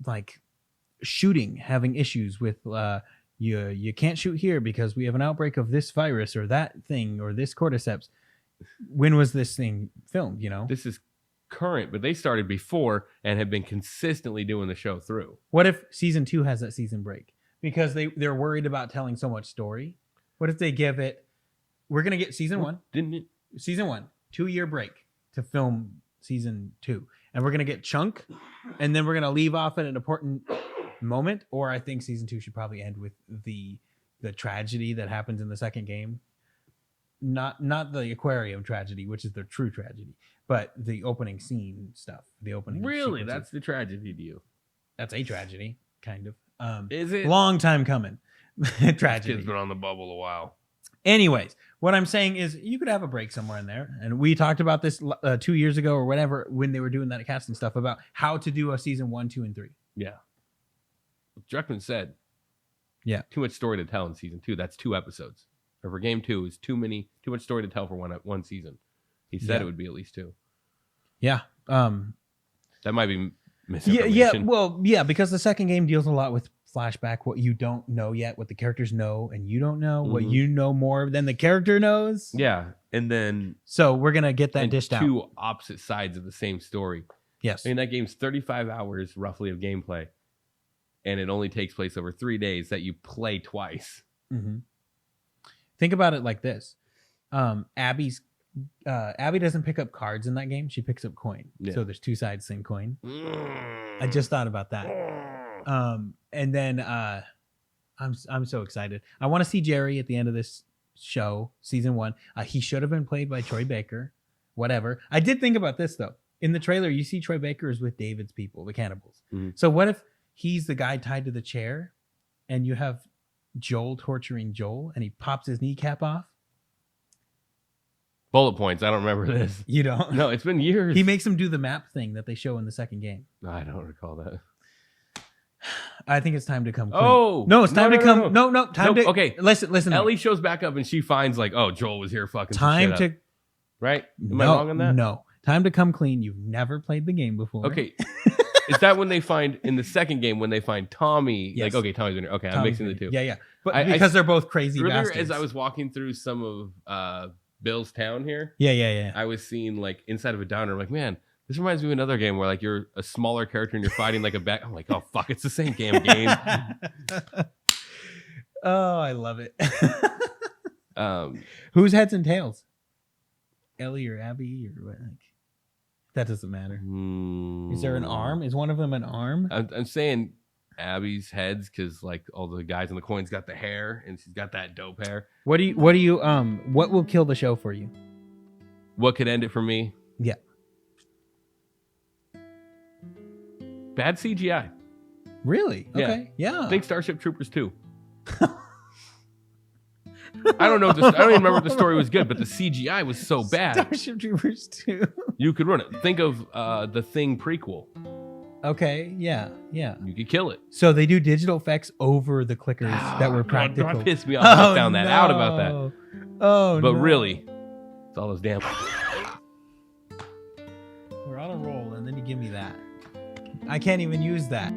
like shooting having issues with you can't shoot here because we have an outbreak of this virus or that thing or this cordyceps. When was this thing filmed? This is current, but they started before and have been consistently doing the show through. What if season 2 has that season break because they're worried about telling so much story? What if they give it? We're gonna get season 1. Didn't it? Season 1, 2-year break to film season 2, and we're gonna get chunk, and then we're gonna leave off at an important moment. Or I think season 2 should probably end with the tragedy that happens in the second game. Not the aquarium tragedy, which is the true tragedy, but the opening scene stuff. The opening. Really, sequences. that's the tragedy to you. That's a tragedy, kind of. Is it? Long time coming? Tragedy. Kid's been on the bubble a while. Anyways, what I'm saying is you could have a break somewhere in there. And we talked about this 2 years ago or whatever, when they were doing that casting stuff about how to do a season 1, 2, and 3. Yeah. Druckmann said Yeah. Too much story to tell in season 2. That's 2 episodes. Or for game 2 is too much story to tell for one season. He said it would be at least 2. Yeah. That might be misinformation. Yeah. Well, yeah, because the second game deals a lot with flashback, what you don't know yet, what the characters know, and you don't know, what you know more than the character knows. Yeah. And then So we're gonna get that dished out. 2 opposite sides of the same story. Yes. I mean, that game's 35 hours roughly of gameplay. And it only takes place over 3 days that you play twice. Mm-hmm. Think about it like this. Abby doesn't pick up cards in that game. She picks up coin. Yeah. So there's 2 sides, same coin. I just thought about that. And then I'm so excited. I want to see Jerry at the end of this show, season 1. He should have been played by Troy Baker. Whatever. I did think about this though. In the trailer, you see Troy Baker is with David's people, the cannibals. Mm-hmm. So what if he's the guy tied to the chair, and you have Joel torturing Joel, and he pops his kneecap off? Bullet points. I don't remember this. You don't? No, it's been years. He makes him do the map thing that they show in the second game. I don't recall that. I think it's time to come clean. Oh! No, it's time to come. No, time Nope, to. okay. Listen. to me. Ellie shows back up and she finds like, oh, Joel was here fucking some Time shit to. up. Right? Am no, I wrong on that? No. Time to come clean. You've never played the game before. Okay. Is that when they find, in the second game, when they find Tommy? Yes. Like, okay, Tommy's in here. Okay, I'm Tommy's mixing the in two. it. Yeah. But I- because they're both crazy Earlier, bastards. as I was walking through some of Bill's town here, Yeah. I was seeing like inside of a downer. I'm like, man, this reminds me of another game where like you're a smaller character and you're fighting like a bat. I'm like, oh fuck, it's the same damn game. Oh, I love it. Um, Who's heads and tails? Ellie or Abby or what? Like, that doesn't matter. Is there an arm? Is one of them an arm? I'm saying Abby's heads because like all the guys on the coins got the hair and she's got that dope hair. What will kill the show for you? What could end it for me? Yeah. Bad CGI. Really? Yeah. Okay. Yeah. Think Starship Troopers 2. I don't know. I don't even remember if the story was good, but the CGI was so bad. Starship Troopers 2. You could run it. Think of the Thing prequel. Okay. Yeah. You could kill it. So they do digital effects over the clickers that were practical. Don't piss me off. I found that out about that. Oh, But no. really, it's all those damn. We're on a roll, and then you give me that. I can't even use that.